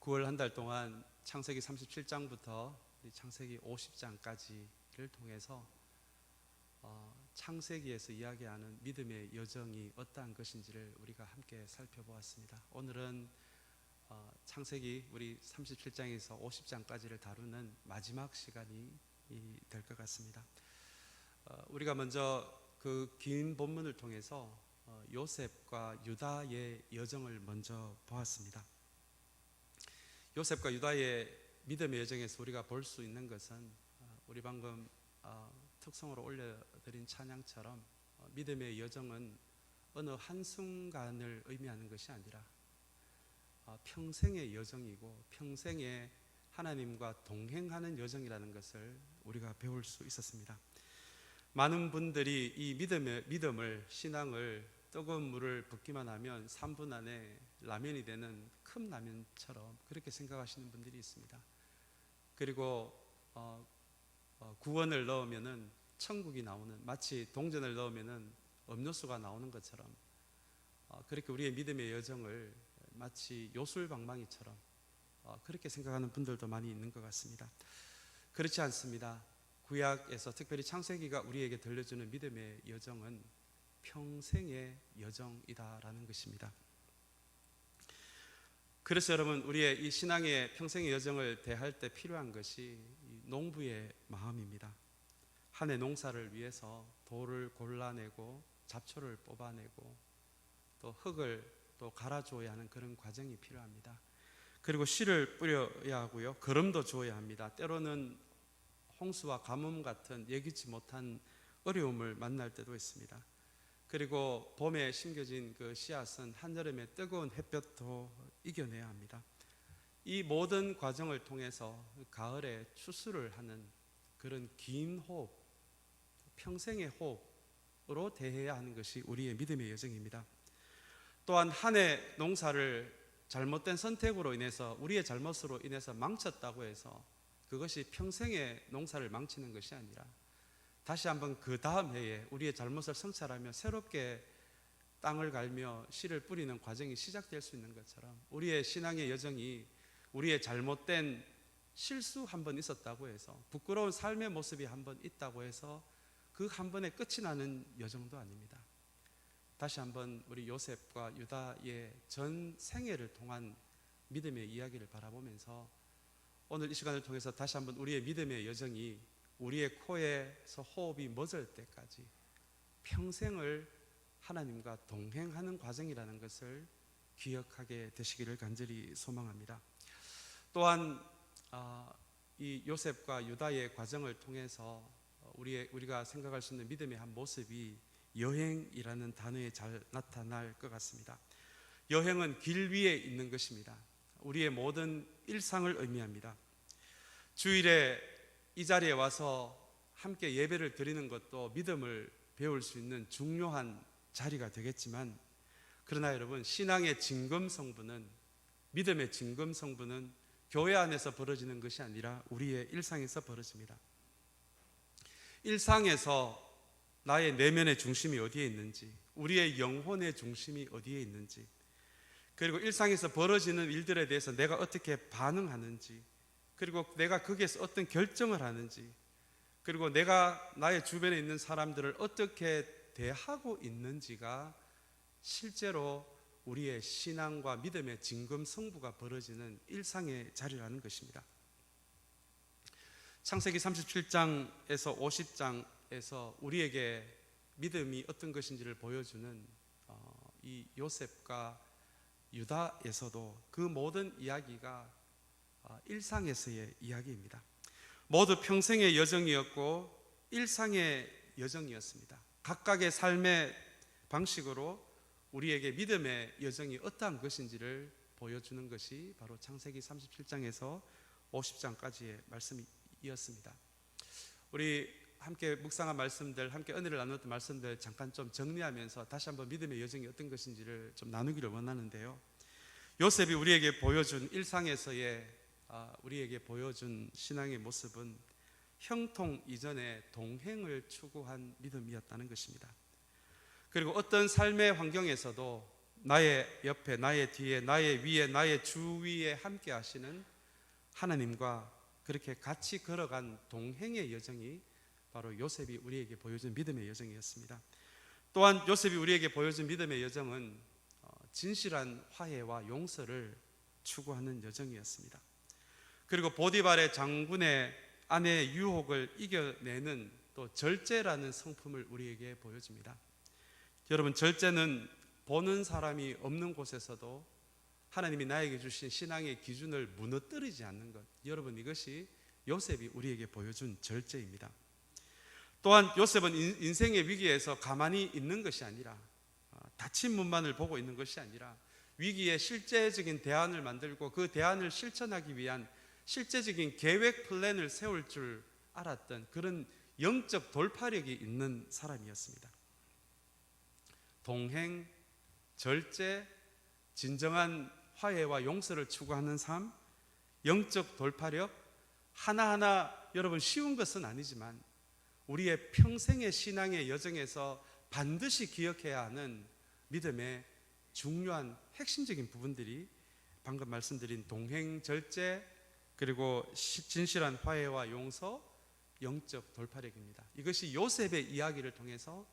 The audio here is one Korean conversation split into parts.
9월 한 달 동안 창세기 37장부터 창세기 50장까지를 통해서 창세기에서 이야기하는 믿음의 여정이 어떠한 것인지를 우리가 함께 살펴보았습니다. 오늘은 창세기 우리 37장에서 50장까지를 다루는 마지막 시간이 될 것 같습니다. 우리가 먼저 그 긴 본문을 통해서 요셉과 유다의 여정을 먼저 보았습니다. 요셉과 유다의 믿음의 여정에서 우리가 볼 수 있는 것은 우리 방금 특성으로 올려드린 찬양처럼 믿음의 여정은 어느 한순간을 의미하는 것이 아니라 평생의 여정이고 평생에 하나님과 동행하는 여정이라는 것을 우리가 배울 수 있었습니다. 많은 분들이 이 믿음을 신앙을 뜨거운 물을 붓기만 하면 3분 안에 라면이 되는 컵라면처럼 그렇게 생각하시는 분들이 있습니다. 그리고 구원을 넣으면은 천국이 나오는, 마치 동전을 넣으면은 음료수가 나오는 것처럼 그렇게 우리의 믿음의 여정을 마치 요술방망이처럼 그렇게 생각하는 분들도 많이 있는 것 같습니다. 그렇지 않습니다. 구약에서 특별히 창세기가 우리에게 들려주는 믿음의 여정은 평생의 여정이다라는 것입니다. 그래서 여러분, 우리의 이 신앙의 평생의 여정을 대할 때 필요한 것이 농부의 마음입니다. 한 해 농사를 위해서 돌을 골라내고 잡초를 뽑아내고 또 흙을 또 갈아줘야 하는 그런 과정이 필요합니다. 그리고 씨를 뿌려야 하고요, 거름도 주어야 합니다. 때로는 홍수와 가뭄 같은 예기치 못한 어려움을 만날 때도 있습니다. 그리고 봄에 심겨진 그 씨앗은 한여름의 뜨거운 햇볕도 이겨내야 합니다. 이 모든 과정을 통해서 가을에 추수를 하는 그런 긴 호흡, 평생의 호흡으로 대해야 하는 것이 우리의 믿음의 여정입니다. 또한 한 해 농사를 잘못된 선택으로 인해서, 우리의 잘못으로 인해서 망쳤다고 해서 그것이 평생의 농사를 망치는 것이 아니라 다시 한번 그 다음 해에 우리의 잘못을 성찰하며 새롭게 땅을 갈며 씨를 뿌리는 과정이 시작될 수 있는 것처럼 우리의 신앙의 여정이 우리의 잘못된 실수 한 번 있었다고 해서, 부끄러운 삶의 모습이 한 번 있다고 해서 그 한 번에 끝이 나는 여정도 아닙니다. 다시 한번 우리 요셉과 유다의 전 생애를 통한 믿음의 이야기를 바라보면서 오늘 이 시간을 통해서 다시 한번 우리의 믿음의 여정이 우리의 코에서 호흡이 멎을 때까지 평생을 하나님과 동행하는 과정이라는 것을 기억하게 되시기를 간절히 소망합니다. 또한 이 요셉과 유다의 과정을 통해서 우리가 생각할 수 있는 믿음의 한 모습이 여행이라는 단어에 잘 나타날 것 같습니다. 여행은 길 위에 있는 것입니다. 우리의 모든 일상을 의미합니다. 주일에 이 자리에 와서 함께 예배를 드리는 것도 믿음을 배울 수 있는 중요한 자리가 되겠지만, 그러나 여러분, 신앙의 진검성분은, 믿음의 진검성분은 교회 안에서 벌어지는 것이 아니라 우리의 일상에서 벌어집니다. 일상에서 나의 내면의 중심이 어디에 있는지, 우리의 영혼의 중심이 어디에 있는지, 그리고 일상에서 벌어지는 일들에 대해서 내가 어떻게 반응하는지, 그리고 내가 거기에서 어떤 결정을 하는지, 그리고 내가 나의 주변에 있는 사람들을 어떻게 대하고 있는지가 실제로 우리의 신앙과 믿음의 진검성부가 벌어지는 일상의 자리라는 것입니다. 창세기 37장에서 50장에서 우리에게 믿음이 어떤 것인지를 보여주는 이 요셉과 유다에서도 그 모든 이야기가 일상에서의 이야기입니다. 모두 평생의 여정이었고 일상의 여정이었습니다. 각각의 삶의 방식으로 우리에게 믿음의 여정이 어떠한 것인지를 보여주는 것이 바로 창세기 37장에서 50장까지의 말씀이었습니다. 우리 함께 묵상한 말씀들, 함께 은혜를 나눴던 말씀들 잠깐 좀 정리하면서 다시 한번 믿음의 여정이 어떤 것인지를 좀 나누기를 원하는데요. 요셉이 우리에게 보여준 일상에서의 우리에게 보여준 신앙의 모습은 형통 이전에 동행을 추구한 믿음이었다는 것입니다. 그리고 어떤 삶의 환경에서도 나의 옆에, 나의 뒤에, 나의 위에, 나의 주위에 함께 하시는 하나님과 그렇게 같이 걸어간 동행의 여정이 바로 요셉이 우리에게 보여준 믿음의 여정이었습니다. 또한 요셉이 우리에게 보여준 믿음의 여정은 진실한 화해와 용서를 추구하는 여정이었습니다. 그리고 보디발의 장군의 아내의 유혹을 이겨내는 또 절제라는 성품을 우리에게 보여줍니다. 여러분, 절제는 보는 사람이 없는 곳에서도 하나님이 나에게 주신 신앙의 기준을 무너뜨리지 않는 것, 여러분, 이것이 요셉이 우리에게 보여준 절제입니다. 또한 요셉은 인생의 위기에서 가만히 있는 것이 아니라, 닫힌 문만을 보고 있는 것이 아니라 위기에 실제적인 대안을 만들고 그 대안을 실천하기 위한 실제적인 계획 플랜을 세울 줄 알았던 그런 영적 돌파력이 있는 사람이었습니다. 동행, 절제, 진정한 화해와 용서를 추구하는 삶, 영적 돌파력, 하나하나 여러분 쉬운 것은 아니지만 우리의 평생의 신앙의 여정에서 반드시 기억해야 하는 믿음의 중요한 핵심적인 부분들이 방금 말씀드린 동행, 절제, 그리고 진실한 화해와 용서, 영적 돌파력입니다. 이것이 요셉의 이야기를 통해서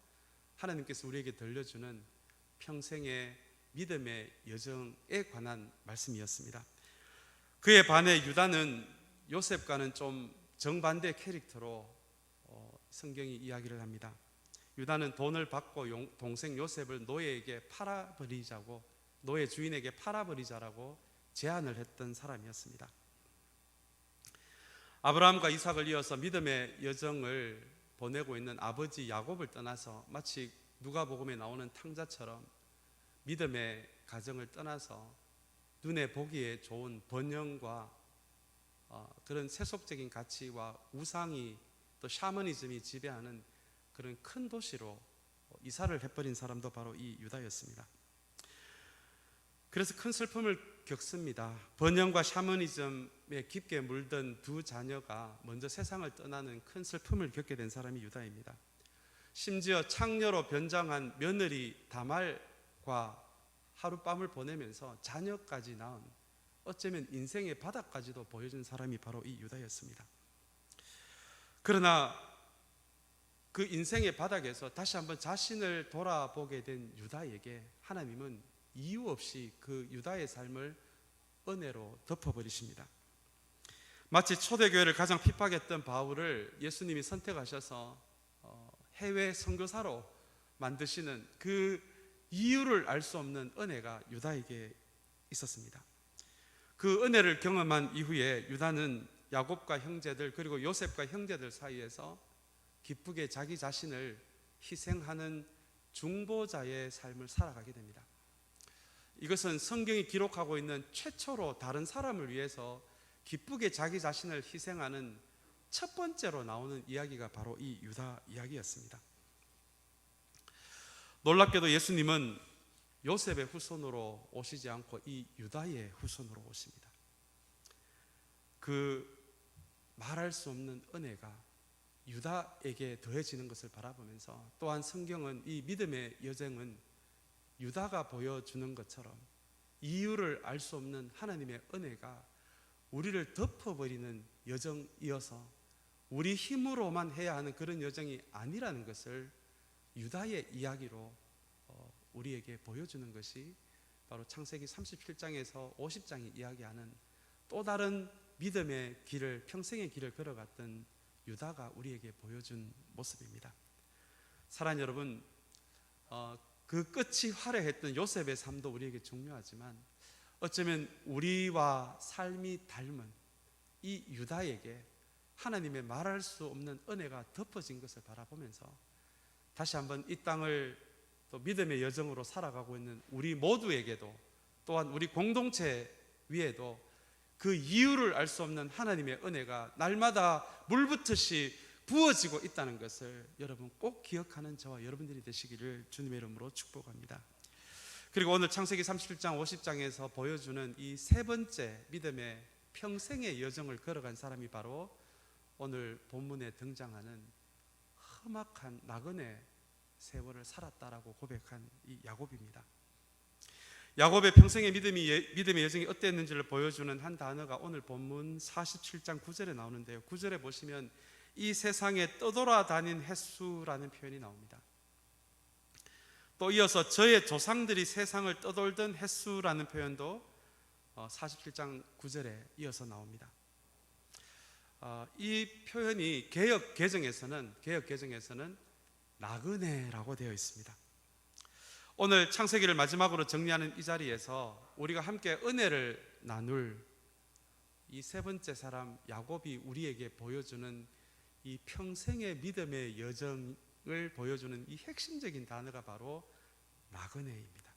하나님께서 우리에게 들려주는 평생의 믿음의 여정에 관한 말씀이었습니다. 그에 반해 유다는 요셉과는 좀 정반대 캐릭터로 성경이 이야기를 합니다. 유다는 돈을 받고 동생 요셉을 노예에게 팔아버리자고, 노예 주인에게 팔아버리자라고 제안을 했던 사람이었습니다. 아브라함과 이삭을 이어서 믿음의 여정을 보내고 있는 아버지 야곱을 떠나서 마치 누가복음에 나오는 탕자처럼 믿음의 가정을 떠나서 눈에 보기에 좋은 번영과 그런 세속적인 가치와 우상이 또 샤머니즘이 지배하는 그런 큰 도시로 이사를 해버린 사람도 바로 이 유다였습니다. 그래서 큰 슬픔을 겪습니다. 번영과 샤머니즘에 깊게 물든 두 자녀가 먼저 세상을 떠나는 큰 슬픔을 겪게 된 사람이 유다입니다. 심지어 창녀로 변장한 며느리 다말과 하룻밤을 보내면서 자녀까지 낳은, 어쩌면 인생의 바닥까지도 보여준 사람이 바로 이 유다였습니다. 그러나 그 인생의 바닥에서 다시 한번 자신을 돌아보게 된 유다에게 하나님은 이유 없이 그 유다의 삶을 은혜로 덮어버리십니다. 마치 초대교회를 가장 핍박했던 바울을 예수님이 선택하셔서 해외 선교사로 만드시는 그 이유를 알 수 없는 은혜가 유다에게 있었습니다. 그 은혜를 경험한 이후에 유다는 야곱과 형제들 그리고 요셉과 형제들 사이에서 기쁘게 자기 자신을 희생하는 중보자의 삶을 살아가게 됩니다. 이것은 성경이 기록하고 있는 최초로 다른 사람을 위해서 기쁘게 자기 자신을 희생하는 첫 번째로 나오는 이야기가 바로 이 유다 이야기였습니다. 놀랍게도 예수님은 요셉의 후손으로 오시지 않고 이 유다의 후손으로 오십니다. 그 말할 수 없는 은혜가 유다에게 더해지는 것을 바라보면서, 또한 성경은 이 믿음의 여정은 유다가 보여주는 것처럼 이유를 알 수 없는 하나님의 은혜가 우리를 덮어버리는 여정이어서 우리 힘으로만 해야 하는 그런 여정이 아니라는 것을 유다의 이야기로 우리에게 보여주는 것이 바로 창세기 37장에서 50장이 이야기하는 또 다른 믿음의 길을, 평생의 길을 걸어갔던 유다가 우리에게 보여준 모습입니다. 사랑하는 여러분, 그 끝이 화려했던 요셉의 삶도 우리에게 중요하지만 어쩌면 우리와 삶이 닮은 이 유다에게 하나님의 말할 수 없는 은혜가 덮어진 것을 바라보면서 다시 한번 이 땅을 또 믿음의 여정으로 살아가고 있는 우리 모두에게도, 또한 우리 공동체 위에도 그 이유를 알 수 없는 하나님의 은혜가 날마다 물붓듯이 부어지고 있다는 것을 여러분 꼭 기억하는 저와 여러분들이 되시기를 주님의 이름으로 축복합니다. 그리고 오늘 창세기 37장 50장에서 보여주는 이 세 번째 믿음의 평생의 여정을 걸어간 사람이 바로 오늘 본문에 등장하는 험악한 나그네 세월을 살았다라고 고백한 이 야곱입니다. 야곱의 평생의 믿음의 여정이 어땠는지를 보여주는 한 단어가 오늘 본문 47장 9절에 나오는데요. 9절에 보시면 이 세상에 떠돌아다닌 횟수라는 표현이 나옵니다. 또 이어서 저의 조상들이 세상을 떠돌던 횟수라는 표현도 47장 9절에 이어서 나옵니다. 이 표현이 개역 개정에서는 나그네라고 되어 있습니다. 오늘 창세기를 마지막으로 정리하는 이 자리에서 우리가 함께 은혜를 나눌 이 세 번째 사람 야곱이 우리에게 보여주는 이 평생의 믿음의 여정을 보여주는 이 핵심적인 단어가 바로 나그네입니다.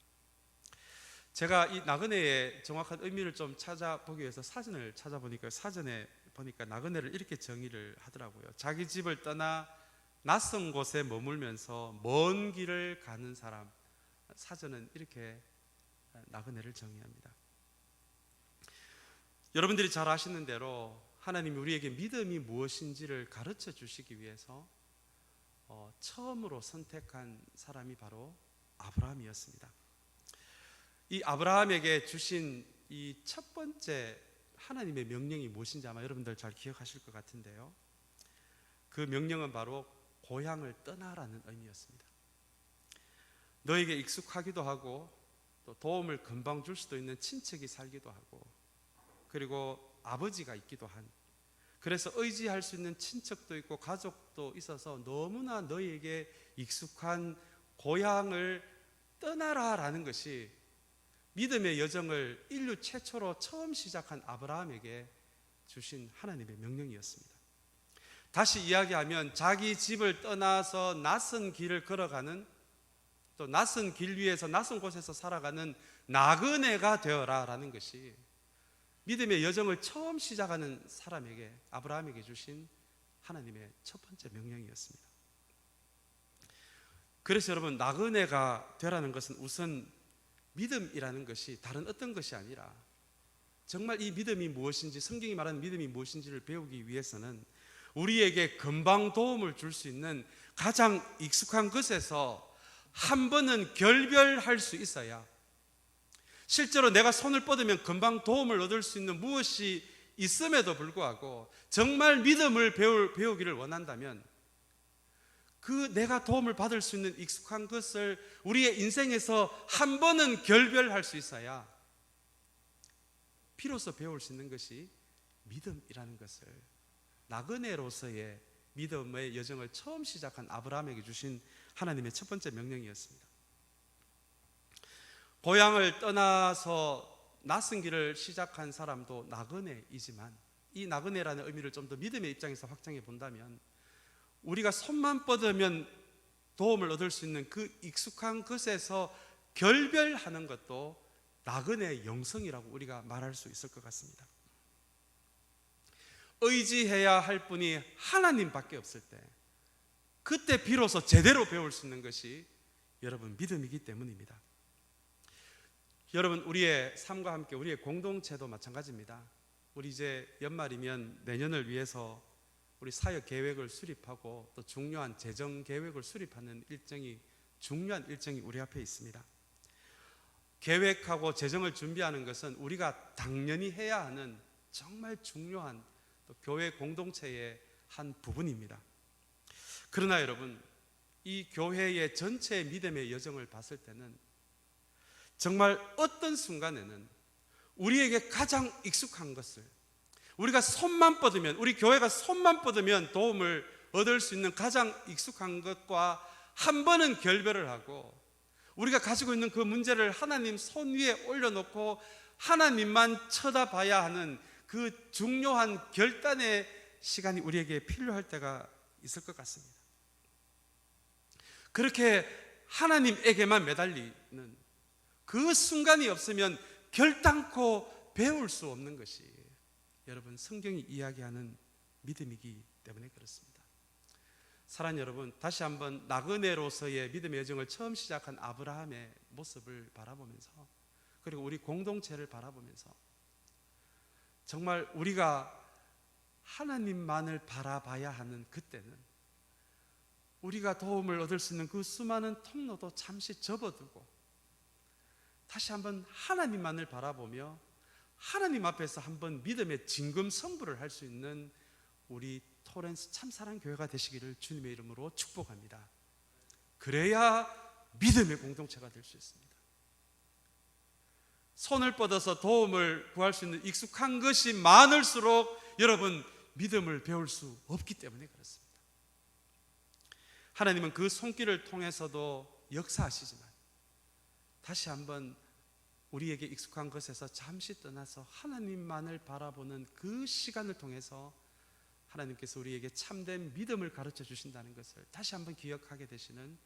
제가 이 나그네의 정확한 의미를 좀 찾아보기 위해서 사전을 찾아보니까 사전에 보니까 나그네를 이렇게 정의를 하더라고요. 자기 집을 떠나 낯선 곳에 머물면서 먼 길을 가는 사람, 사전은 이렇게 나그네를 정의합니다. 여러분들이 잘 아시는 대로 하나님이 우리에게 믿음이 무엇인지를 가르쳐 주시기 위해서 처음으로 선택한 사람이 바로 아브라함이었습니다. 이 아브라함에게 주신 이 첫 번째 하나님의 명령이 무엇인지 아마 여러분들 잘 기억하실 것 같은데요. 그 명령은 바로 고향을 떠나라는 의미였습니다. 너에게 익숙하기도 하고 또 도움을 금방 줄 수도 있는 친척이 살기도 하고 그리고 아버지가 있기도 한, 그래서 의지할 수 있는 친척도 있고 가족도 있어서 너무나 너에게 익숙한 고향을 떠나라라는 것이 믿음의 여정을 인류 최초로 처음 시작한 아브라함에게 주신 하나님의 명령이었습니다. 다시 이야기하면 자기 집을 떠나서 낯선 길을 걸어가는, 또 낯선 길 위에서 낯선 곳에서 살아가는 나그네가 되어라라는 것이 믿음의 여정을 처음 시작하는 사람에게, 아브라함에게 주신 하나님의 첫 번째 명령이었습니다. 그래서 여러분, 나그네가 되라는 것은 우선 믿음이라는 것이 다른 어떤 것이 아니라 정말 이 믿음이 무엇인지, 성경이 말하는 믿음이 무엇인지를 배우기 위해서는 우리에게 금방 도움을 줄 수 있는 가장 익숙한 것에서 한 번은 결별할 수 있어야, 실제로 내가 손을 뻗으면 금방 도움을 얻을 수 있는 무엇이 있음에도 불구하고 정말 믿음을 배우기를 원한다면 그 내가 도움을 받을 수 있는 익숙한 것을 우리의 인생에서 한 번은 결별할 수 있어야 비로소 배울 수 있는 것이 믿음이라는 것을, 나그네로서의 믿음의 여정을 처음 시작한 아브라함에게 주신 하나님의 첫 번째 명령이었습니다. 고향을 떠나서 낯선 길을 시작한 사람도 나그네이지만, 이 나그네라는 의미를 좀 더 믿음의 입장에서 확장해 본다면 우리가 손만 뻗으면 도움을 얻을 수 있는 그 익숙한 것에서 결별하는 것도 나그네의 영성이라고 우리가 말할 수 있을 것 같습니다. 의지해야 할 분이 하나님밖에 없을 때, 그때 비로소 제대로 배울 수 있는 것이 여러분 믿음이기 때문입니다. 여러분, 우리의 삶과 함께 우리의 공동체도 마찬가지입니다. 우리 이제 연말이면 내년을 위해서 우리 사역 계획을 수립하고 또 중요한 재정 계획을 수립하는 중요한 일정이 우리 앞에 있습니다. 계획하고 재정을 준비하는 것은 우리가 당연히 해야 하는 정말 중요한 또 교회 공동체의 한 부분입니다. 그러나 여러분, 이 교회의 전체 믿음의 여정을 봤을 때는 정말 어떤 순간에는 우리에게 가장 익숙한 것을, 우리가 손만 뻗으면, 우리 교회가 손만 뻗으면 도움을 얻을 수 있는 가장 익숙한 것과 한 번은 결별을 하고 우리가 가지고 있는 그 문제를 하나님 손 위에 올려놓고 하나님만 쳐다봐야 하는 그 중요한 결단의 시간이 우리에게 필요할 때가 있을 것 같습니다. 그렇게 하나님에게만 매달리는 그 순간이 없으면 결단코 배울 수 없는 것이 여러분 성경이 이야기하는 믿음이기 때문에 그렇습니다. 사랑하는 여러분, 다시 한번 나그네로서의 믿음의 여정을 처음 시작한 아브라함의 모습을 바라보면서, 그리고 우리 공동체를 바라보면서 정말 우리가 하나님만을 바라봐야 하는 그때는 우리가 도움을 얻을 수 있는 그 수많은 통로도 잠시 접어두고 다시 한번 하나님만을 바라보며 하나님 앞에서 한번 믿음의 진금 성부를 할 수 있는 우리 토렌스 참사랑 교회가 되시기를 주님의 이름으로 축복합니다. 그래야 믿음의 공동체가 될 수 있습니다. 손을 뻗어서 도움을 구할 수 있는 익숙한 것이 많을수록 여러분 믿음을 배울 수 없기 때문에 그렇습니다. 하나님은 그 손길을 통해서도 역사하시지만 다시 한번 우리에게 익숙한 것에서 잠시 떠나서 하나님만을 바라보는 그 시간을 통해서 하나님께서 우리에게 참된 믿음을 가르쳐 주신다는 것을 다시 한번 기억하게 되시는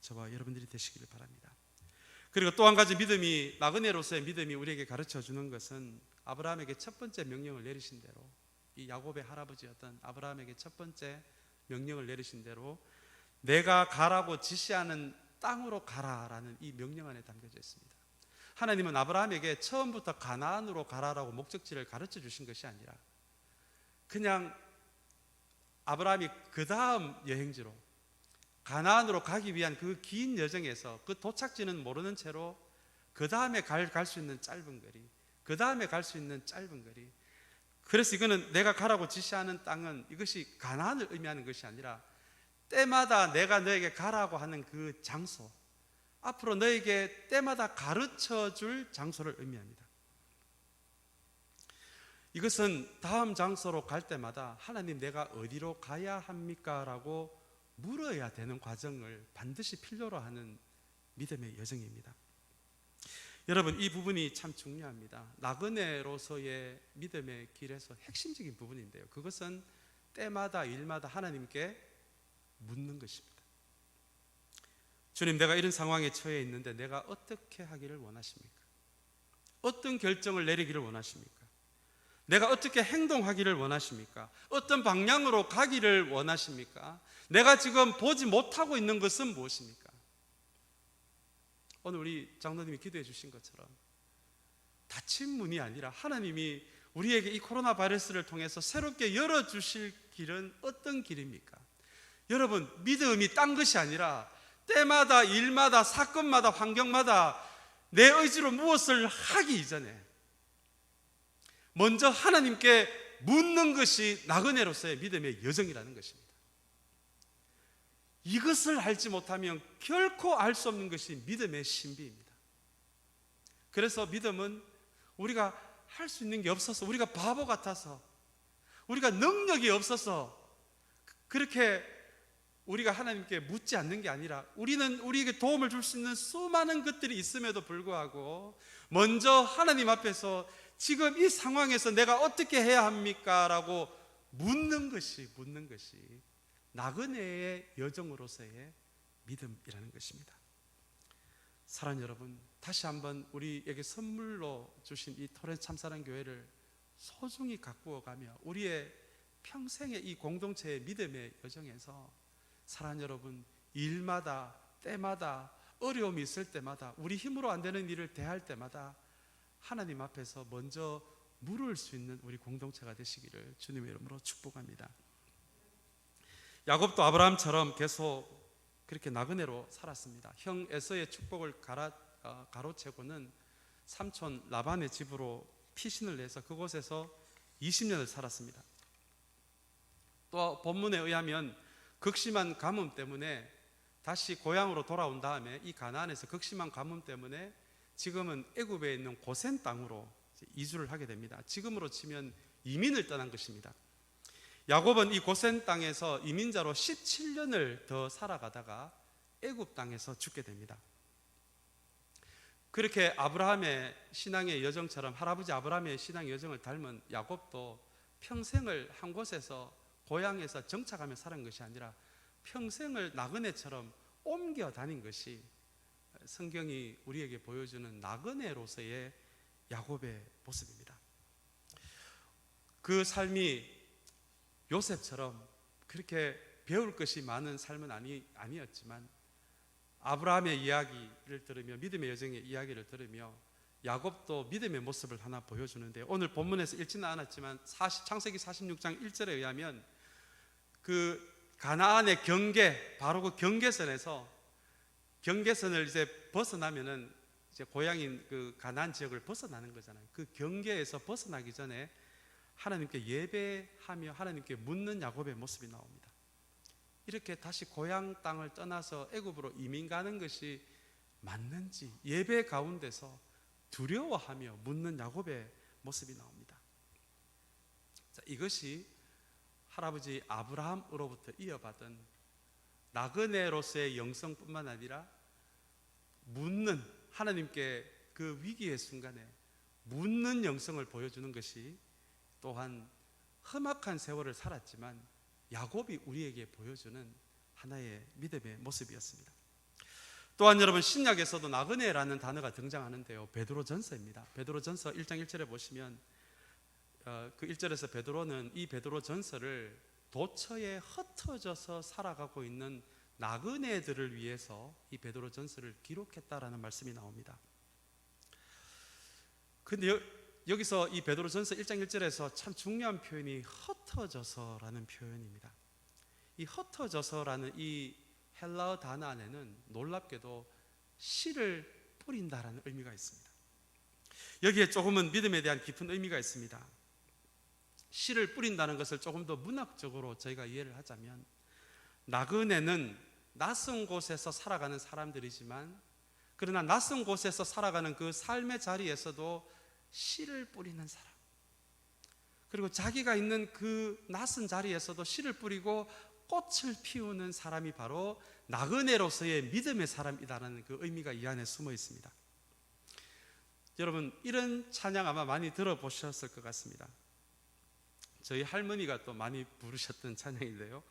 저와 여러분들이 되시기를 바랍니다. 그리고 또 한 가지 믿음이, 나그네로서의 믿음이 우리에게 가르쳐 주는 것은 아브라함에게 첫 번째 명령을 내리신 대로, 이 야곱의 할아버지였던 아브라함에게 첫 번째 명령을 내리신 대로 내가 가라고 지시하는 땅으로 가라라는 이 명령 안에 담겨져 있습니다. 하나님은 아브라함에게 처음부터 가나안으로 가라라고 목적지를 가르쳐 주신 것이 아니라 그냥 아브라함이 그 다음 여행지로 가나안으로 가기 위한 그 긴 여정에서 그 도착지는 모르는 채로 그 다음에 갈 수 있는 짧은 거리, 그 다음에 갈 수 있는 짧은 거리. 그래서 이거는 내가 가라고 지시하는 땅은 이것이 가나안을 의미하는 것이 아니라 때마다 내가 너에게 가라고 하는 그 장소, 앞으로 너에게 때마다 가르쳐 줄 장소를 의미합니다. 이것은 다음 장소로 갈 때마다 하나님 내가 어디로 가야 합니까? 라고 물어야 되는 과정을 반드시 필요로 하는 믿음의 여정입니다. 여러분, 이 부분이 참 중요합니다. 나그네로서의 믿음의 길에서 핵심적인 부분인데요, 그것은 때마다 일마다 하나님께 묻는 것입니다. 주님, 내가 이런 상황에 처해 있는데 내가 어떻게 하기를 원하십니까? 어떤 결정을 내리기를 원하십니까? 내가 어떻게 행동하기를 원하십니까? 어떤 방향으로 가기를 원하십니까? 내가 지금 보지 못하고 있는 것은 무엇입니까? 오늘 우리 장로님이 기도해 주신 것처럼 닫힌 문이 아니라 하나님이 우리에게 이 코로나 바이러스를 통해서 새롭게 열어주실 길은 어떤 길입니까? 여러분, 믿음이 딴 것이 아니라 때마다 일마다 사건마다 환경마다 내 의지로 무엇을 하기 이전에 먼저 하나님께 묻는 것이 나그네로서의 믿음의 여정이라는 것입니다. 이것을 알지 못하면 결코 알 수 없는 것이 믿음의 신비입니다. 그래서 믿음은 우리가 할 수 있는 게 없어서, 우리가 바보 같아서, 우리가 능력이 없어서 그렇게 우리가 하나님께 묻지 않는 게 아니라 우리는 우리에게 도움을 줄 수 있는 수많은 것들이 있음에도 불구하고 먼저 하나님 앞에서 지금 이 상황에서 내가 어떻게 해야 합니까? 라고 묻는 것이 나그네의 여정으로서의 믿음이라는 것입니다. 사랑하는 여러분, 다시 한번 우리에게 선물로 주신 이 토렌스 참사랑 교회를 소중히 가꾸어 가며 우리의 평생의 이 공동체의 믿음의 여정에서 사랑하는 여러분, 일마다 때마다 어려움이 있을 때마다 우리 힘으로 안 되는 일을 대할 때마다 하나님 앞에서 먼저 물을 수 있는 우리 공동체가 되시기를 주님의 이름으로 축복합니다. 야곱도 아브라함처럼 계속 그렇게 나그네로 살았습니다. 형 에서의 축복을 가로채고는 삼촌 라반의 집으로 피신을 내서 그곳에서 20년을 살았습니다. 또 본문에 의하면 극심한 가뭄 때문에 다시 고향으로 돌아온 다음에 이 가나안에서 극심한 가뭄 때문에 지금은 애굽에 있는 고센 땅으로 이주를 하게 됩니다. 지금으로 치면 이민을 떠난 것입니다. 야곱은 이 고센 땅에서 이민자로 17년을 더 살아가다가 애굽 땅에서 죽게 됩니다. 그렇게 아브라함의 신앙의 여정처럼 할아버지 아브라함의 신앙의 여정을 닮은 야곱도 평생을 한 곳에서 고향에서 정착하며 살은 것이 아니라 평생을 나그네처럼 옮겨 다닌 것이 성경이 우리에게 보여주는 나그네로서의 야곱의 모습입니다. 그 삶이 요셉처럼 그렇게 배울 것이 많은 삶은 아니었지만 아브라함의 이야기를 들으며 믿음의 여정의 이야기를 들으며 야곱도 믿음의 모습을 하나 보여주는데, 오늘 본문에서 읽지는 않았지만 창세기 46장 1절에 의하면 그 가나안의 경계, 바로 그 경계선을 이제 벗어나면은 이제 고향인 그 가나안 지역을 벗어나는 거잖아요. 그 경계에서 벗어나기 전에 하나님께 예배하며 하나님께 묻는 야곱의 모습이 나옵니다. 이렇게 다시 고향 땅을 떠나서 애굽으로 이민 가는 것이 맞는지 예배 가운데서 두려워하며 묻는 야곱의 모습이 나옵니다. 자, 이것이 할아버지 아브라함으로부터 이어받은 나그네로서의 영성뿐만 아니라 묻는, 하나님께 그 위기의 순간에 묻는 영성을 보여주는 것이 또한 험악한 세월을 살았지만 야곱이 우리에게 보여주는 하나의 믿음의 모습이었습니다. 또한 여러분, 신약에서도 나그네라는 단어가 등장하는데요, 베드로전서입니다. 베드로전서 1장 1절에 보시면 그 1절에서 베드로는 이 베드로전서를 도처에 흩어져서 살아가고 있는 나그네들을 위해서 이 베드로전서를 기록했다라는 말씀이 나옵니다. 근데 여기서 이 베드로전서 1장 1절에서 참 중요한 표현이 흩어져서라는 표현입니다. 이 흩어져서라는 이 헬라어 단어 안에는 놀랍게도 씨를 뿌린다라는 의미가 있습니다. 여기에 조금은 믿음에 대한 깊은 의미가 있습니다. 씨를 뿌린다는 것을 조금 더 문학적으로 저희가 이해를 하자면, 나그네는 낯선 곳에서 살아가는 사람들이지만 그러나 낯선 곳에서 살아가는 그 삶의 자리에서도 씨를 뿌리는 사람, 그리고 자기가 있는 그 낯선 자리에서도 씨를 뿌리고 꽃을 피우는 사람이 바로 나그네로서의 믿음의 사람이다라는 그 의미가 이 안에 숨어 있습니다. 여러분, 이런 찬양 아마 많이 들어보셨을 것 같습니다. 저희 할머니가 또 많이 부르셨던 찬양인데요,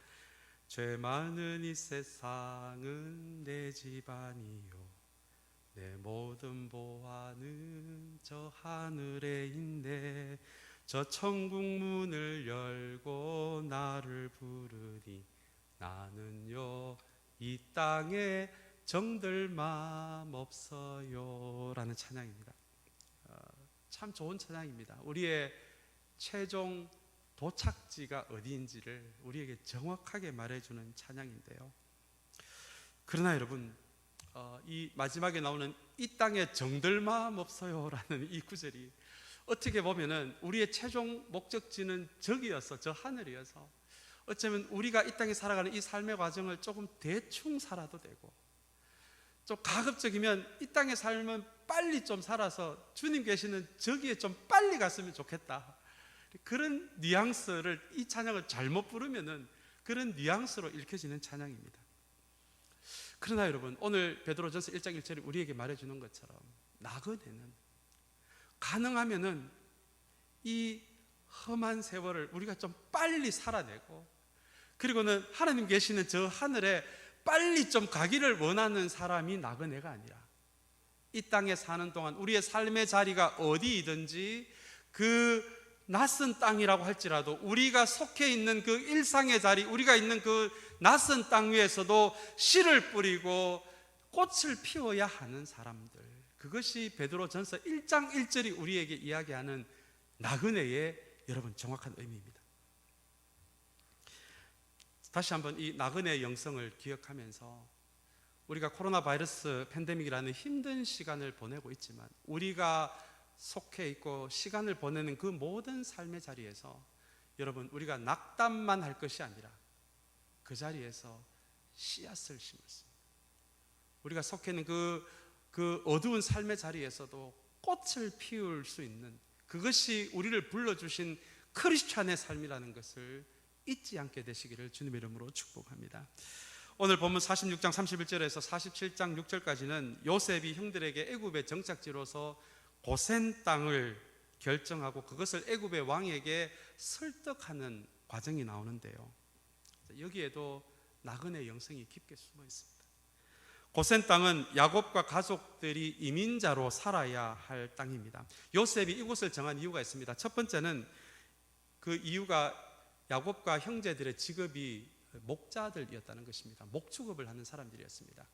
죄 많은 이 세상은 내 집안이요, 내 모든 보화는 저 하늘에 있네, 저 천국 문을 열고 나를 부르니 나는요 이 땅에 정들 마음 없어요 라는 찬양입니다. 참 좋은 찬양입니다. 우리의 최종 도착지가 어디인지를 우리에게 정확하게 말해주는 찬양인데요, 그러나 여러분, 이 마지막에 나오는 이 땅에 정들 마음 없어요 라는 이 구절이 어떻게 보면은 우리의 최종 목적지는 저기여서, 저 하늘이어서 어쩌면 우리가 이 땅에 살아가는 이 삶의 과정을 조금 대충 살아도 되고, 좀 가급적이면 이 땅의 삶은 빨리 좀 살아서 주님 계시는 저기에 좀 빨리 갔으면 좋겠다, 그런 뉘앙스를, 이 찬양을 잘못 부르면은 그런 뉘앙스로 읽혀지는 찬양입니다. 그러나 여러분, 오늘 베드로전서 1장 1절이 우리에게 말해주는 것처럼 나그네는 가능하면은 이 험한 세월을 우리가 좀 빨리 살아내고, 그리고는 하나님 계시는 저 하늘에 빨리 좀 가기를 원하는 사람이 나그네가 아니라, 이 땅에 사는 동안 우리의 삶의 자리가 어디이든지 그 낯선 땅이라고 할지라도 우리가 속해 있는 그 일상의 자리, 우리가 있는 그 낯선 땅 위에서도 씨를 뿌리고 꽃을 피워야 하는 사람들, 그것이 베드로전서 1장 1절이 우리에게 이야기하는 나그네의 여러분 정확한 의미입니다. 다시 한번 이 나그네의 영성을 기억하면서, 우리가 코로나 바이러스 팬데믹이라는 힘든 시간을 보내고 있지만 우리가 속해 있고 시간을 보내는 그 모든 삶의 자리에서 여러분, 우리가 낙담만 할 것이 아니라 그 자리에서 씨앗을 심었습니다. 우리가 속해 있는 그 어두운 삶의 자리에서도 꽃을 피울 수 있는, 그것이 우리를 불러주신 크리스찬의 삶이라는 것을 잊지 않게 되시기를 주님의 이름으로 축복합니다. 오늘 본문 46장 31절에서 47장 6절까지는 요셉이 형들에게 애굽의 정착지로서 고센 땅을 결정하고 그것을 애굽의 왕에게 설득하는 과정이 나오는데요, 여기에도 나그네 영성이 깊게 숨어 있습니다. 고센 땅은 야곱과 가족들이 이민자로 살아야 할 땅입니다. 요셉이 이곳을 정한 이유가 있습니다. 첫 번째는 그 이유가 야곱과 형제들의 직업이 목자들이었다는 것입니다. 목축업을 하는 사람들이었습니다.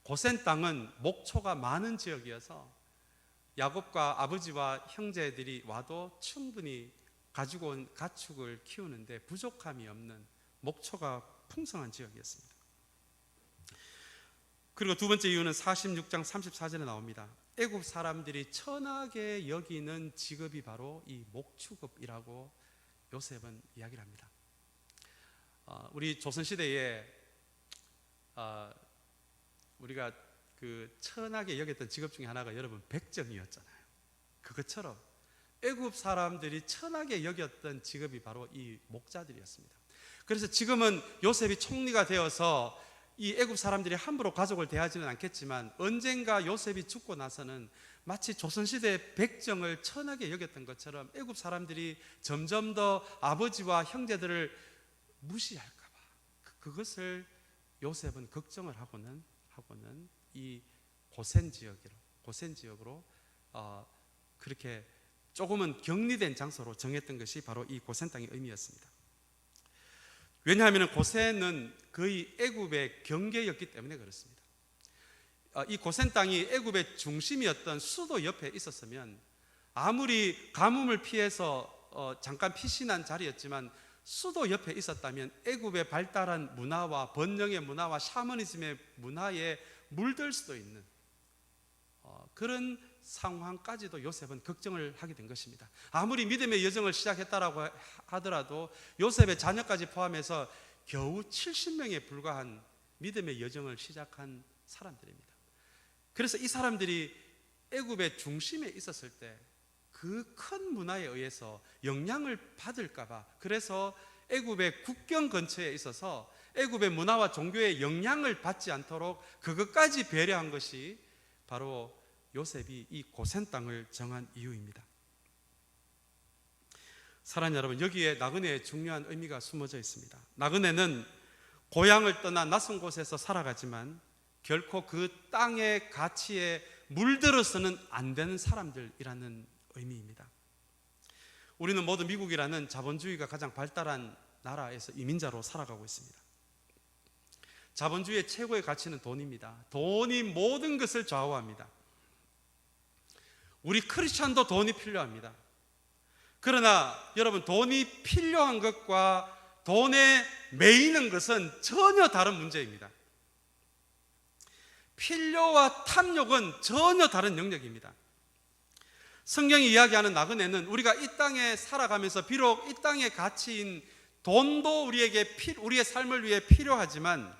고센 땅은 목초가 많은 지역이어서 야곱과 아버지와 형제들이 와도 충분히 가지고 온 가축을 키우는데 부족함이 없는 목초가 풍성한 지역이었습니다. 그리고 두 번째 이유는 46장 34절에 나옵니다. 애굽 사람들이 천하게 여기는 직업이 바로 이 목축업이라고 요셉은 이야기를 합니다. 우리 조선시대에 우리가 그 천하게 여겼던 직업 중에 하나가 여러분 백정이었잖아요. 그것처럼 애굽 사람들이 천하게 여겼던 직업이 바로 이 목자들이었습니다. 그래서 지금은 요셉이 총리가 되어서 이 애굽 사람들이 함부로 가족을 대하지는 않겠지만, 언젠가 요셉이 죽고 나서는 마치 조선시대 백정을 천하게 여겼던 것처럼 애굽 사람들이 점점 더 아버지와 형제들을 무시할까 봐 그것을 요셉은 걱정을 하고는 이 고센 지역으로 그렇게 조금은 격리된 장소로 정했던 것이 바로 이 고센 땅의 의미였습니다. 왜냐하면 고센은 거의 애굽의 경계였기 때문에 그렇습니다. 이 고센 땅이 애굽의 중심이었던 수도 옆에 있었으면 아무리 가뭄을 피해서 잠깐 피신한 자리였지만 수도 옆에 있었다면 애굽의 발달한 문화와 번영의 문화와 샤머니즘의 문화에 물들 수도 있는 그런 상황까지도 요셉은 걱정을 하게 된 것입니다. 아무리 믿음의 여정을 시작했다라고 하더라도 요셉의 자녀까지 포함해서 겨우 70명에 불과한 믿음의 여정을 시작한 사람들입니다. 그래서 이 사람들이 애굽의 중심에 있었을 때 그 큰 문화에 의해서 영향을 받을까 봐, 그래서 애굽의 국경 근처에 있어서 애굽의 문화와 종교에 영향을 받지 않도록 그것까지 배려한 것이 바로 요셉이 이 고센 땅을 정한 이유입니다. 사랑하는 여러분, 여기에 나그네의 중요한 의미가 숨어져 있습니다. 나그네는 고향을 떠나 낯선 곳에서 살아가지만 결코 그 땅의 가치에 물들어서는 안 되는 사람들이라는 의미입니다. 우리는 모두 미국이라는 자본주의가 가장 발달한 나라에서 이민자로 살아가고 있습니다. 자본주의의 최고의 가치는 돈입니다. 돈이 모든 것을 좌우합니다. 우리 크리스찬도 돈이 필요합니다. 그러나 여러분, 돈이 필요한 것과 돈에 매이는 것은 전혀 다른 문제입니다. 필요와 탐욕은 전혀 다른 영역입니다. 성경이 이야기하는 나그네는 우리가 이 땅에 살아가면서 비록 이 땅의 가치인 돈도 우리의 삶을 위해 필요하지만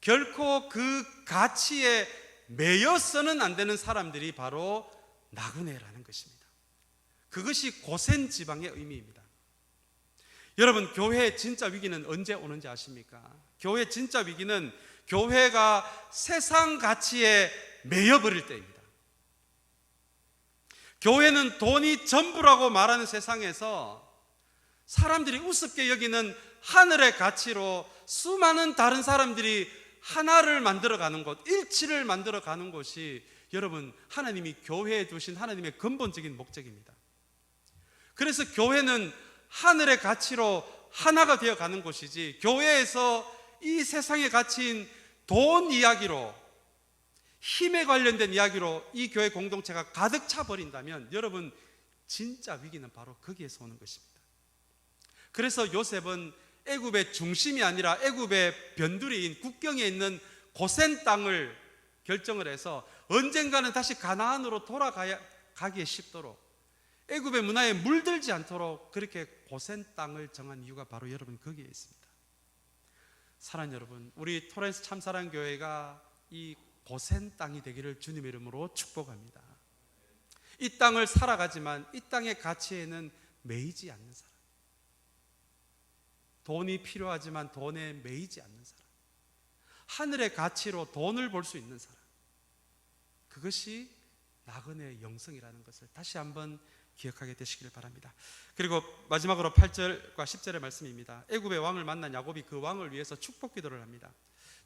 결코 그 가치에 매여서는 안 되는 사람들이 바로 나그네라는 것입니다. 그것이 고센 지방의 의미입니다. 여러분, 교회의 진짜 위기는 언제 오는지 아십니까? 교회의 진짜 위기는 교회가 세상 가치에 매여버릴 때입니다. 교회는 돈이 전부라고 말하는 세상에서 사람들이 우습게 여기는 하늘의 가치로 수많은 다른 사람들이 하나를 만들어가는 곳, 일치를 만들어가는 곳이 여러분, 하나님이 교회에 두신 하나님의 근본적인 목적입니다. 그래서 교회는 하늘의 가치로 하나가 되어가는 곳이지, 교회에서 이 세상의 가치인 돈 이야기로, 힘에 관련된 이야기로 이 교회 공동체가 가득 차버린다면 여러분, 진짜 위기는 바로 거기에서 오는 것입니다. 그래서 요셉은 애굽의 중심이 아니라 애굽의 변두리인 국경에 있는 고센 땅을 결정을 해서 언젠가는 다시 가나안으로 돌아가기에 쉽도록, 애굽의 문화에 물들지 않도록 그렇게 고센 땅을 정한 이유가 바로 여러분 거기에 있습니다. 사랑하는 여러분, 우리 토렌스 참사랑교회가 이 고센 땅이 되기를 주님의 이름으로 축복합니다. 이 땅을 살아가지만 이 땅의 가치에는 매이지 않는 사람, 돈이 필요하지만 돈에 매이지 않는 사람, 하늘의 가치로 돈을 벌 수 있는 사람, 그것이 나그네의 영성이라는 것을 다시 한번 기억하게 되시기를 바랍니다. 그리고 마지막으로 8절과 10절의 말씀입니다. 애굽의 왕을 만난 야곱이 그 왕을 위해서 축복 기도를 합니다.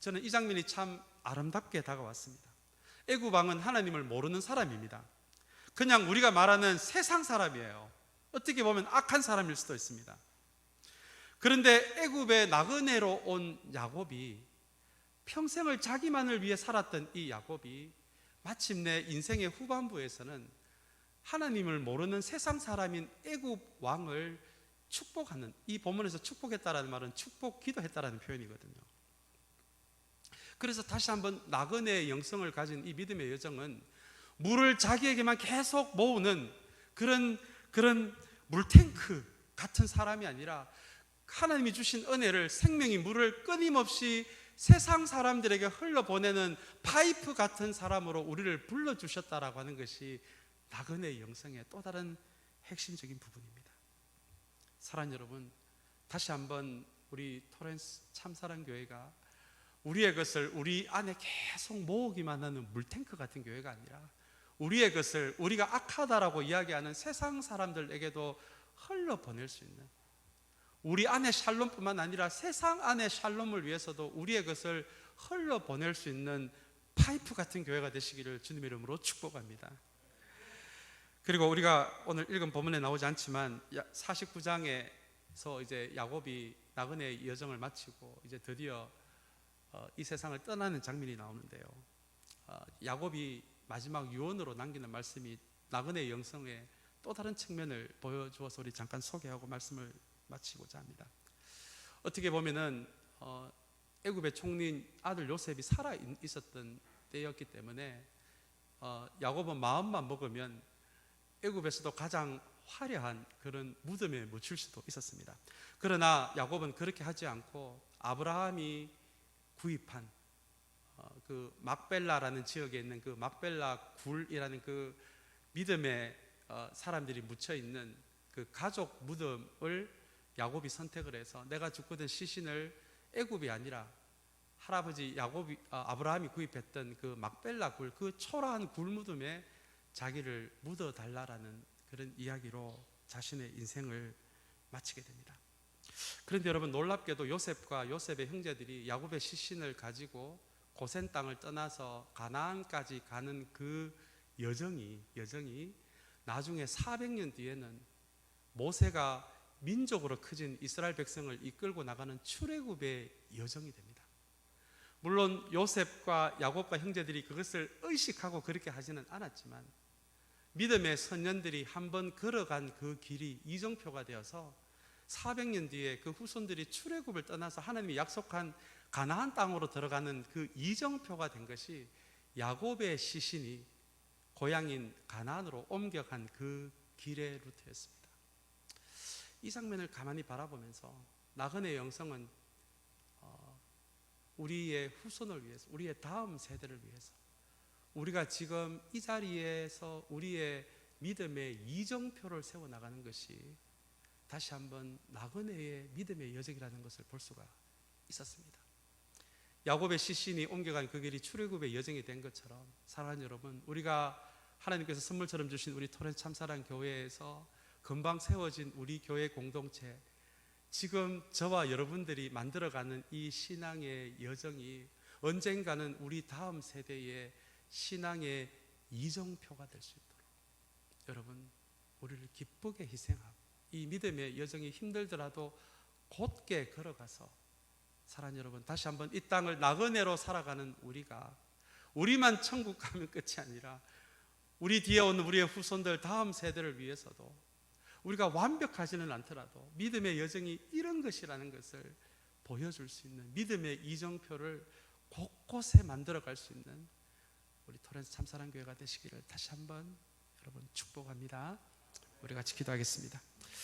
저는 이 장면이 참 아름답게 다가왔습니다. 애굽 왕은 하나님을 모르는 사람입니다. 그냥 우리가 말하는 세상 사람이에요. 어떻게 보면 악한 사람일 수도 있습니다. 그런데 애굽의 나그네로 온 야곱이, 평생을 자기만을 위해 살았던 이 야곱이 마침내 인생의 후반부에서는 하나님을 모르는 세상 사람인 애굽 왕을 축복하는, 이 본문에서 축복했다라는 말은 축복 기도했다라는 표현이거든요. 그래서 다시 한번 나그네의 영성을 가진 이 믿음의 여정은 물을 자기에게만 계속 모으는 그런 물탱크 같은 사람이 아니라 하나님이 주신 은혜를, 생명의 물을 끊임없이 세상 사람들에게 흘러보내는 파이프 같은 사람으로 우리를 불러주셨다라고 하는 것이 나그네의 영성의 또 다른 핵심적인 부분입니다. 사랑하는 여러분, 다시 한번 우리 토렌스 참사랑교회가 우리의 것을 우리 안에 계속 모으기만 하는 물탱크 같은 교회가 아니라 우리의 것을 우리가 악하다라고 이야기하는 세상 사람들에게도 흘러보낼 수 있는, 우리 안에 샬롬뿐만 아니라 세상 안에 샬롬을 위해서도 우리의 것을 흘러보낼 수 있는 파이프 같은 교회가 되시기를 주님의 이름으로 축복합니다. 그리고 우리가 오늘 읽은 본문에 나오지 않지만 49장에서 이제 야곱이 나그네의 여정을 마치고 이제 드디어 이 세상을 떠나는 장면이 나오는데요, 야곱이 마지막 유언으로 남기는 말씀이 나그네의 영성의 또 다른 측면을 보여주어서 우리 잠깐 소개하고 말씀을 마치고자 합니다. 어떻게 보면은 애굽의 총리인 아들 요셉이 살아 있었던 때였기 때문에 야곱은 마음만 먹으면 애굽에서도 가장 화려한 그런 무덤에 묻힐 수도 있었습니다. 그러나 야곱은 그렇게 하지 않고 아브라함이 구입한 그 막벨라라는 지역에 있는 그 막벨라 굴이라는 그 믿음의 사람들이 묻혀 있는 그 가족 무덤을 야곱이 선택을 해서 내가 죽거든 시신을 애굽이 아니라 할아버지 아브라함이 구입했던 그 막벨라 굴, 그 초라한 굴 무덤에 자기를 묻어 달라라는 그런 이야기로 자신의 인생을 마치게 됩니다. 그런데 여러분, 놀랍게도 요셉과 요셉의 형제들이 야곱의 시신을 가지고 고센 땅을 떠나서 가나안까지 가는 그 여정이 나중에 400년 뒤에는 모세가 민족으로 커진 이스라엘 백성을 이끌고 나가는 출애굽의 여정이 됩니다. 물론 요셉과 야곱과 형제들이 그것을 의식하고 그렇게 하지는 않았지만 믿음의 선년들이 한번 걸어간 그 길이 이정표가 되어서 400년 뒤에 그 후손들이 출애굽을 떠나서 하나님이 약속한 가나안 땅으로 들어가는 그 이정표가 된 것이 야곱의 시신이 고향인 가나안으로 옮겨간 그 길의 루트였습니다. 이 장면을 가만히 바라보면서 나그네의 영성은 우리의 후손을 위해서, 우리의 다음 세대를 위해서, 우리가 지금 이 자리에서 우리의 믿음의 이정표를 세워나가는 것이 다시 한번 나그네의 믿음의 여정이라는 것을 볼 수가 있었습니다. 야곱의 시신이 옮겨간 그 길이 출애굽의 여정이 된 것처럼, 사랑하는 여러분, 우리가 하나님께서 선물처럼 주신 우리 토렌스 참사랑 교회에서 금방 세워진 우리 교회 공동체, 지금 저와 여러분들이 만들어가는 이 신앙의 여정이 언젠가는 우리 다음 세대의 신앙의 이정표가 될 수 있도록 여러분, 우리를 기쁘게 희생하고 이 믿음의 여정이 힘들더라도 곧게 걸어가서, 사랑하는 여러분, 다시 한번 이 땅을 나그네로 살아가는 우리가 우리만 천국 가면 끝이 아니라 우리 뒤에 오는 우리의 후손들, 다음 세대를 위해서도 우리가 완벽하지는 않더라도 믿음의 여정이 이런 것이라는 것을 보여줄 수 있는 믿음의 이정표를 곳곳에 만들어갈 수 있는 우리 토렌스 참사랑교회가 되시기를 다시 한번 여러분 축복합니다. 우리 같이 기도하겠습니다.